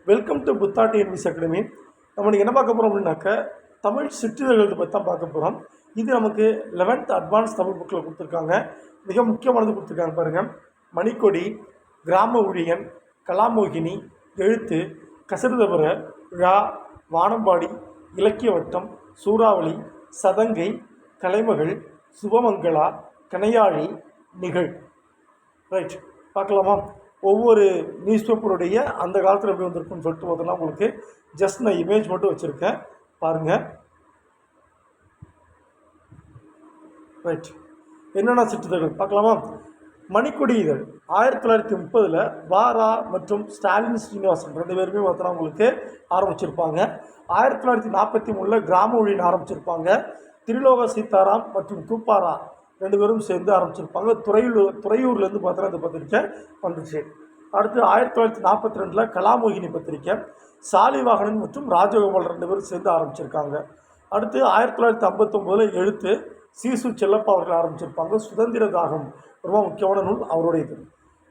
Welcome to Buddha TNPSC academy. நம்ம இன்றைக்கி என்ன பார்க்க போகிறோம் அப்படின்னாக்க தமிழ் சிற்றிதழ்கள் பற்றி தான் பார்க்க போகிறோம். இது நமக்கு 11th அட்வான்ஸ் தமிழ் புக்கில் கொடுத்துருக்காங்க. மிக முக்கியமானது கொடுத்துருக்காங்க பாருங்கள். மணிக்கொடி, கிராம ஊழியன், கலாமோகினி, எழுத்து, கசடுதபுர, ழா, வானம்பாடி, இலக்கிய வட்டம், சூறாவளி, சதங்கை, கலைமகள், சுபமங்களா, கனையாழி, நிகழ். ரைட், பார்க்கலாமா? ஒவ்வொரு நியூஸ் பேப்பருடைய அந்த காலத்தில் எப்படி வந்திருக்குன்னு சொல்லிட்டு பார்த்தோன்னா உங்களுக்கு ஜஸ்ட் நான் இமேஜ் மட்டும் வச்சுருக்கேன், பாருங்கள். ரைட், என்னென்ன சிற்றிதழ்கள் பார்க்கலாமா? மணிக்கொடி இதழ் 1930 வாரா மற்றும் ஸ்டாலின் ஸ்ரீனிவாசன் 2 பேருமே பார்த்தோன்னா உங்களுக்கு ஆரம்பிச்சிருப்பாங்க. 1943 கிராம ஊழியன் ஆரம்பிச்சிருப்பாங்க. திரிலோக சீதாராம் மற்றும் தூப்பாரா 2 பேரும் சேர்ந்து ஆரம்பிச்சிருப்பாங்க. துறையூர்லேருந்து பார்த்தோன்னா இந்த பத்திரிக்கை வந்துச்சு. அடுத்து 1942 கலாமோகினி பத்திரிக்கை, சாலிவாகனன் மற்றும் ராஜகோபால் 2 பேரும் சேர்ந்து ஆரம்பிச்சிருக்காங்க. அடுத்து 1959 எழுத்து, சீசு செல்லப்பா அவர்கள் ஆரம்பிச்சிருப்பாங்க. சுதந்திர தாகம் ரொம்ப முக்கியமான நூல் அவருடையது.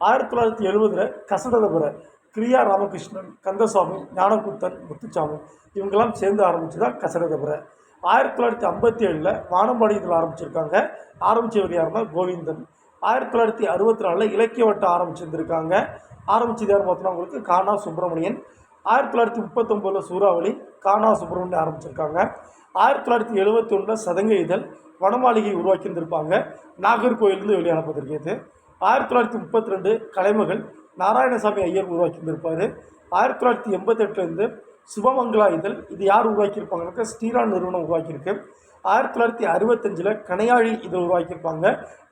1970 கசடதபுர, கிரியா ராமகிருஷ்ணன், கந்தசாமி, ஞானகுத்தன், முத்துச்சாமி இவங்கெல்லாம் சேர்ந்து ஆரம்பித்து தான் கசடதபுர. 1957 வானம்பாடி இதில் ஆரம்பிச்சிருக்காங்க. ஆரம்பித்தவர் யாருன்னா கோவிந்தன். 1964 இலக்கிய வட்டம் ஆரம்பிச்சிருந்திருக்காங்க. ஆரம்பிச்சது யார் பார்த்தோன்னா உங்களுக்கு கானா சுப்பிரமணியன். 1939 சூறாவளி, கானா சுப்பிரமணியன் ஆரம்பிச்சிருக்காங்க. 1971 சதங்கை இதழ், வனமாளிகை உருவாக்கியிருந்திருப்பாங்க. நாகர்கோயிலிருந்து வெளியான பத்திரிகை இது. 1932 கலைமகள், நாராயணசாமி ஐயர் உருவாக்கியிருந்திருப்பார். 1988 சுபமங்களா இதழ், இது யார் உருவாக்கியிருப்பாங்கனாக்கா ஸ்ரீராம் நிறுவனம் உருவாக்கியிருக்கு. 1965 கனையாழி இதழ் உருவாக்கியிருப்பாங்க.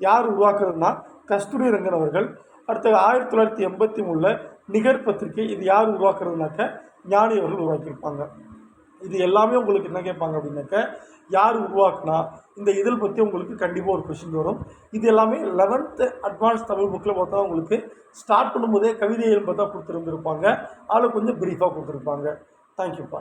யார் உருவாக்குறதுனா கஸ்தூரி ரங்கன் அவர்கள். அடுத்து 1983 நிகர் பத்திரிகை, இது யார் உருவாக்குறதுனாக்க ஞானி அவர்கள் உருவாக்கியிருப்பாங்க. இது எல்லாமே உங்களுக்கு என்ன கேட்பாங்க அப்படின்னாக்க யார் உருவாக்குனா இந்த இதழ் பற்றி உங்களுக்கு கண்டிப்பாக ஒரு கொஷின் வரும். இது எல்லாமே 11th அட்வான்ஸ் தமிழ் புக்கில் பார்த்தா உங்களுக்கு ஸ்டார்ட் பண்ணும்போதே கவிதைகள் பார்த்தா கொடுத்துருந்துருப்பாங்க. அதில் கொஞ்சம் ப்ரீஃபாக கொடுத்துருப்பாங்க. தேங்க்யூப்பா.